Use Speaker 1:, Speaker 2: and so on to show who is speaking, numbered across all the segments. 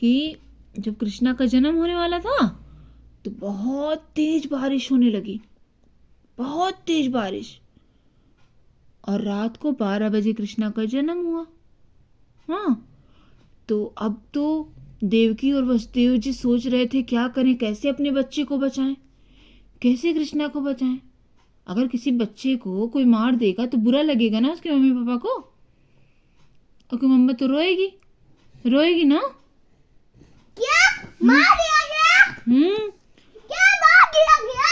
Speaker 1: कि जब कृष्णा का जन्म होने वाला था तो बहुत तेज बारिश होने लगी, बहुत तेज बारिश। और रात को 12 बजे कृष्णा का जन्म हुआ। हाँ, तो अब तो देवकी और वसुदेव जी सोच रहे थे क्या करें, कैसे अपने बच्चे को बचाएं, कैसे कृष्णा को बचाएं। अगर किसी बच्चे को कोई मार देगा तो बुरा लगेगा ना उसके मम्मी पापा को, और कि मम्मा तो रोएगी, रोएगी ना।
Speaker 2: क्या मार दिया गया? क्या मार दिया गया?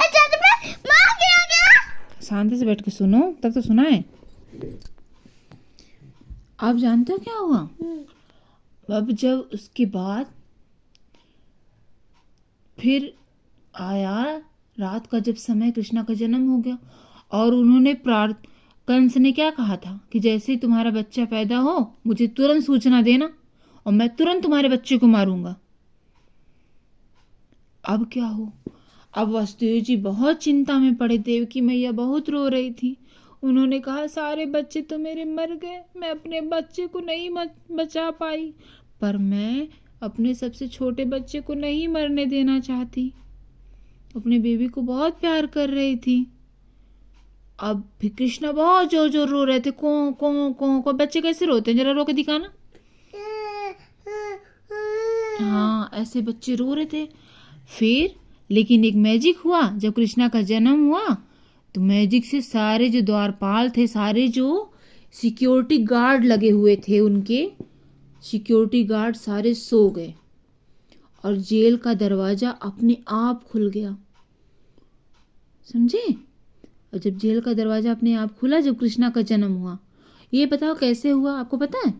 Speaker 2: जज में मार दिया गया?
Speaker 1: शांति से बैठ के सुनो, तब तो सुना है। आप जानते हो क्या हुआ? अब जब उसके बाद फिर आया रात का जब समय, कृष्णा का जन्म हो गया और उन्होंने कंस ने क्या कहा था कि जैसे ही तुम्हारा बच्चा पैदा हो मुझे तुरंत सूचना देना और मैं तुरंत तुम्हारे बच्चे को मारूंगा। अब क्या हो, अब वसुदेव जी बहुत चिंता में पड़े, देवकी मैया बहुत रो रही थी। उन्होंने कहा सारे बच्चे तो मेरे मर गए, मैं अपने बच्चे को नहीं बचा पाई, पर मैं अपने सबसे छोटे बच्चे को नहीं मरने देना चाहती, अपने बेबी को बहुत प्यार कर रही थी। अब भी कृष्णा बहुत जोर जोर रो रहे थे, को को को। बच्चे कैसे रोते हैं, जरा रो के दिखाना। हाँ, ऐसे बच्चे रो रहे थे। फिर लेकिन एक मैजिक हुआ, जब कृष्णा का जन्म हुआ तो मैजिक से सारे जो द्वारपाल थे, सारे जो सिक्योरिटी गार्ड लगे हुए थे, उनके सिक्योरिटी गार्ड सारे सो गए और जेल का दरवाजा अपने आप खुल गया, समझे। और जब जेल का दरवाजा अपने आप खुला जब कृष्णा का जन्म हुआ, ये बताओ कैसे हुआ, आपको पता है?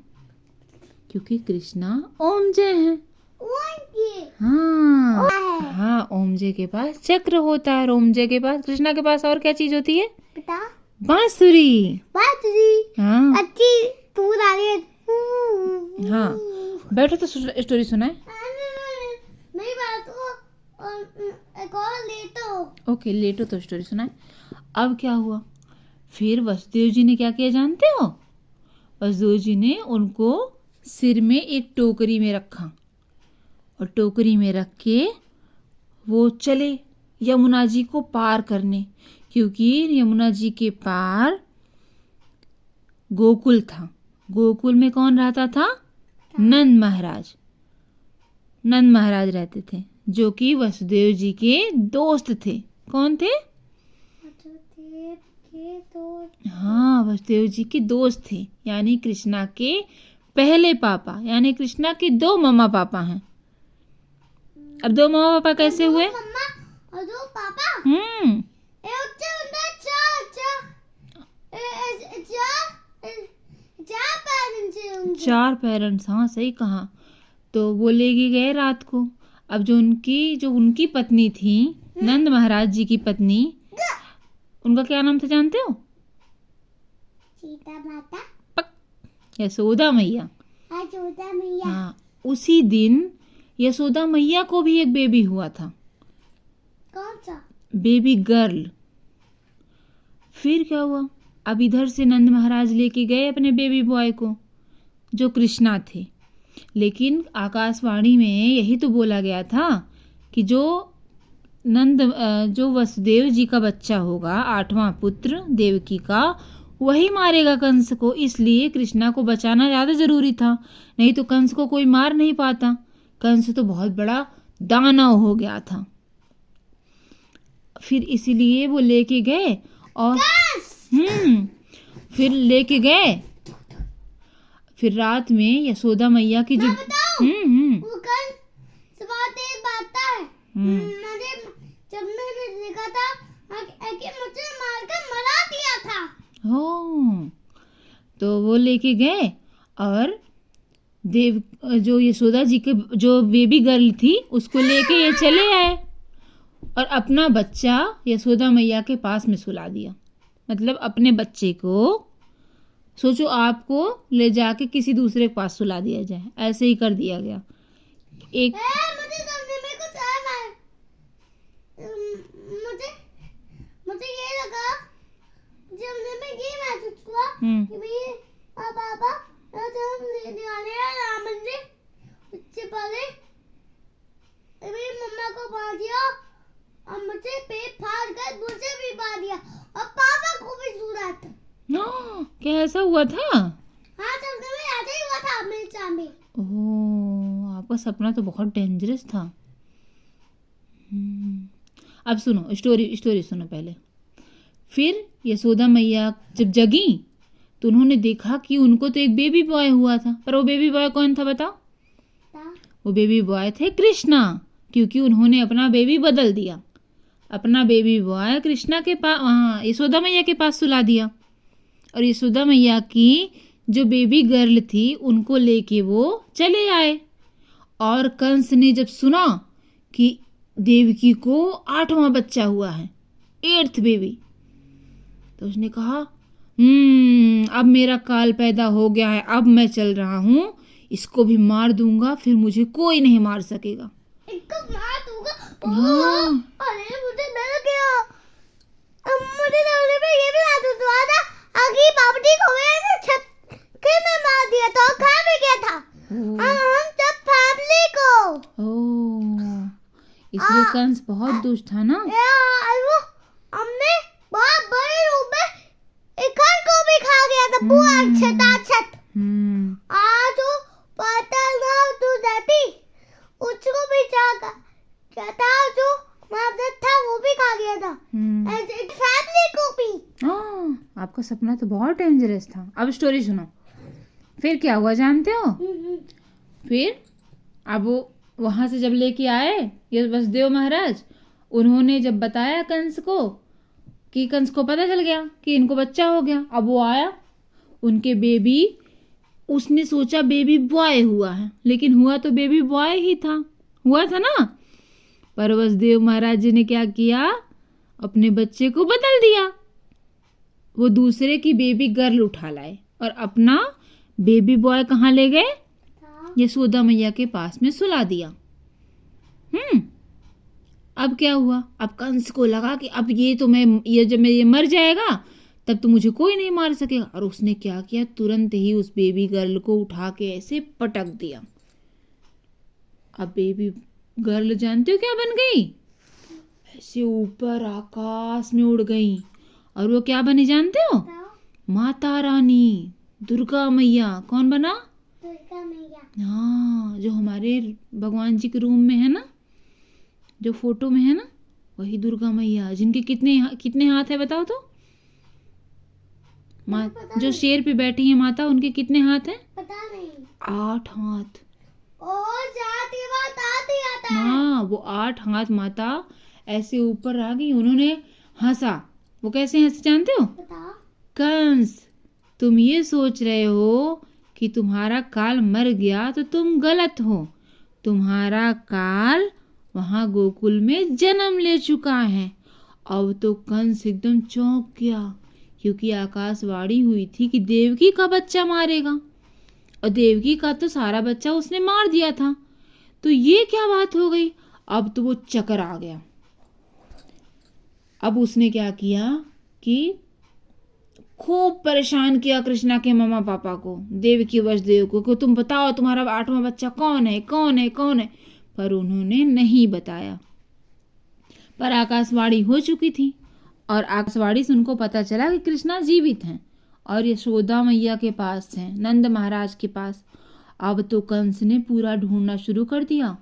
Speaker 1: क्योंकि कृष्णा ओमजय है। हाँ हाँ, ओमजय के पास चक्र होता है, ओमजय के पास, कृष्णा के पास और क्या चीज होती है? बांसुरी। बांसुरी। हाँ
Speaker 2: अच्छी तू
Speaker 1: हाँ, बैठो तो स्टोरी सुनाए।
Speaker 2: नहीं बात एक और लेटो।
Speaker 1: ओके, लेटो तो स्टोरी सुनाए। अब क्या हुआ, फिर वसुदेव जी ने क्या किया जानते हो? वसुदेव जी ने उनको सिर में एक टोकरी में रखा और टोकरी में रख के वो चले यमुना जी को पार करने, क्योंकि यमुना जी के पार गोकुल था। गोकुल में कौन रहता था? नंद महाराज। नंद महाराज रहते थे, जो कि वसुदेव जी के दोस्त थे। कौन थे? हाँ, वसुदेव जी के दोस्त थे, यानी कृष्णा के पहले पापा, यानी कृष्णा के दो मम्मा पापा हैं। अब दो मम्मा पापा कैसे हुए?
Speaker 2: मम्मा और दो पापा।
Speaker 1: चार पेरेंट्स, हाँ सही कहा। तो वो लेके गए रात को। अब जो उनकी पत्नी थी, नंद महाराज जी की पत्नी, उनका क्या नाम था जानते हो?
Speaker 2: सीता माता,
Speaker 1: यशोदा मैया।
Speaker 2: यशोदा मैया।
Speaker 1: हाँ, उसी दिन यशोदा मैया को भी एक बेबी हुआ था।
Speaker 2: कौन सा?
Speaker 1: Baby girl. फिर क्या हुआ, अब इधर से नंद महाराज लेके गए अपने बेबी बॉय को, जो कृष्णा थे। लेकिन आकाशवाणी में यही तो बोला गया था कि जो वसुदेव जी का बच्चा होगा, 8वां पुत्र देवकी का, वही मारेगा कंस को। इसलिए कृष्णा को बचाना ज़्यादा ज़रूरी था, नहीं तो कंस को कोई मार नहीं पाता। कंस तो बहुत बड़ा दानव हो गया था। फिर इसीलिए वो लेके गए और फिर लेके गए। फिर रात में यशोदा मैया की जो
Speaker 2: वो कल सुबह बात है, जब मैंने देखा था कि मुझे मारकर मरा दिया था।
Speaker 1: हो, तो वो लेके गए और जो यशोदा जी के जो बेबी गर्ल थी उसको लेके ये चले आए और अपना बच्चा यशोदा मैया के पास में सुला दिया। मतलब अपने बच्चे को, सोचो आपको ले जाके किसी दूसरे के पास सुला दिया जाए, ऐसे ही कर दिया गया।
Speaker 2: मुझे समझने में कुछ आया है। मुझे ये लगा जब मैं ये महसूस हुआ कि भाई पापा जब हम लेने वाले हैं राम मंदिर, उससे पहले मेरी मम्मा को मार दिया और मुझे पेट फाड़ कर मुझे भी मार दिया और पापा को भी सुना था।
Speaker 1: क्या ऐसा हुआ था?
Speaker 2: हाँ, सपने में ऐसा ही हुआ था मिर्चा में।
Speaker 1: ओह, आपका सपना तो बहुत डेंजरस था। अब सुनो, स्टोरी सुनो पहले। फिर यशोदा मैया जब जगी तो उन्होंने देखा कि उनको तो एक बेबी बॉय हुआ था। पर वो बेबी बॉय कौन था बताओ? वो बेबी बॉय थे कृष्णा, क्योंकि उन्होंने अपना बेबी बदल दिया। अपना बेबी बॉय कृष्णा के पास, वहाँ यशोदा मैया के पास सुला दिया। और यशोदा मैया की जो बेबी गर्ल थी उनको लेके वो चले आए। और कंस ने जब सुना कि देवकी को 8वां बच्चा हुआ है, 8th बेबी, तो उसने कहा अब मेरा काल पैदा हो गया है, अब मैं चल रहा हूँ, इसको भी मार दूंगा, फिर मुझे कोई नहीं मार सकेगा।
Speaker 2: इनको मार दूंगा।
Speaker 1: हाँ।
Speaker 2: अरे मुझे डर गया। मुझे डरने में ये भी याद हुआ था आगे बाबूजी को मैंने छक्के में मार दिया था और खा भी गया था। हम सब फैमिली को।
Speaker 1: ओह, इसलिए कंस बहुत दुष्ट था ना।
Speaker 2: वो हमने बहुत बड़े रूप में एक को भी खा गया था पूरा छत। आज वो पता ना तू जाती उसको भी जागा था, जो मादर था वो भी खा गया था। ऐसे फैमिली को भी।
Speaker 1: आपका सपना तो बहुत डेंजरस था। अब स्टोरी सुनो। फिर क्या हुआ जानते हो? फिर अब वो वहां से जब लेके आए ये वसुदेव महाराज, उन्होंने जब बताया कंस को, कि कंस को पता चल गया कि इनको बच्चा हो गया। अब वो आया, उनके बेबी, उसने सोचा बेबी बॉय हुआ है, लेकिन हुआ तो बेबी बॉय ही था, हुआ था ना। पर वसुदेव महाराज जी ने क्या किया, अपने बच्चे को बदल दिया। वो दूसरे की बेबी गर्ल उठा लाए और अपना बेबी बॉय कहाँ ले गए? यशोदा मैया के पास में सुला दिया। अब क्या हुआ? अब कंस को लगा कि अब जब मैं ये मर जाएगा तब तो मुझे कोई नहीं मार सकेगा। और उसने क्या किया, तुरंत ही उस बेबी गर्ल को उठा के ऐसे पटक दिया। अब बेबी गर्ल जानते हो क्या बन गई? ऐसे ऊपर आकाश में उड़ गई। और वो क्या बनी जानते हो? माता रानी, दुर्गा मैया। कौन बना?
Speaker 2: दुर्गा मैया।
Speaker 1: हाँ, जो हमारे भगवान जी के रूम में है ना, जो फोटो में है ना, वही दुर्गा मैया। जिनके कितने हाथ है बताओ तो? जो शेर पे बैठी है माता, उनके कितने हाथ हैं?
Speaker 2: पता नहीं।
Speaker 1: 8 हाथ।
Speaker 2: और जाती बात आती आता है।
Speaker 1: हाँ, वो 8 हाथ माता ऐसे ऊपर आ गई। उन्होंने हंसा। वो कैसे हंसे जानते हो?
Speaker 2: बताओ।
Speaker 1: कंस, तुम ये सोच रहे हो कि तुम्हारा काल मर गया तो तुम गलत हो। तुम्हारा काल वहां गोकुल में जन्म ले चुका है। अब तो कंस एकदम चौंक गया, क्योंकि आकाशवाणी हुई थी कि देवकी का बच्चा मारेगा, और देवकी का तो सारा बच्चा उसने मार दिया था। तो ये क्या बात हो गई? अब तो वो चक्कर आ गया। अब उसने क्या किया कि खूब परेशान किया कृष्णा के मम्मा पापा को, देवकी वसुदेव को, कि तुम बताओ तुम्हारा 8वां बच्चा कौन है, कौन है, कौन है। पर उन्होंने नहीं बताया। पर आकाशवाणी हो चुकी थी, और आकाशवाणी से उनको पता चला कि कृष्णा जीवित हैं और यशोदा मैया के पास हैं, नंद महाराज के पास। अब तो कंस ने पूरा ढूंढना शुरू कर दिया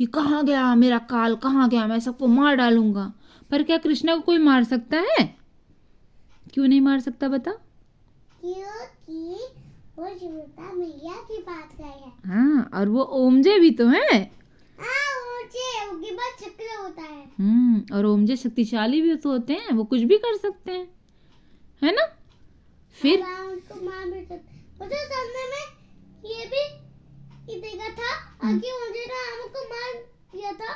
Speaker 1: कि कहाँ गया मेरा काल, कहाँ गया, मैं सबको मार डालूंगा। पर क्या कृष्णा को कोई मार सकता है? क्यों नहीं मार सकता बता?
Speaker 2: क्योंकि वो यशोदा मैया की बात गए हैं।
Speaker 1: हाँ, और वो ओमजे भी तो है।
Speaker 2: उनके पास चक्र होता है।
Speaker 1: और ओमजे शक्तिशाली भी तो होते हैं, वो कुछ भी कर सकते हैं, है ना। फिर
Speaker 2: उनको मार भी सकते। मुझे सामने में ये भी देखा था कि मुझे ना हमको मार दिया था।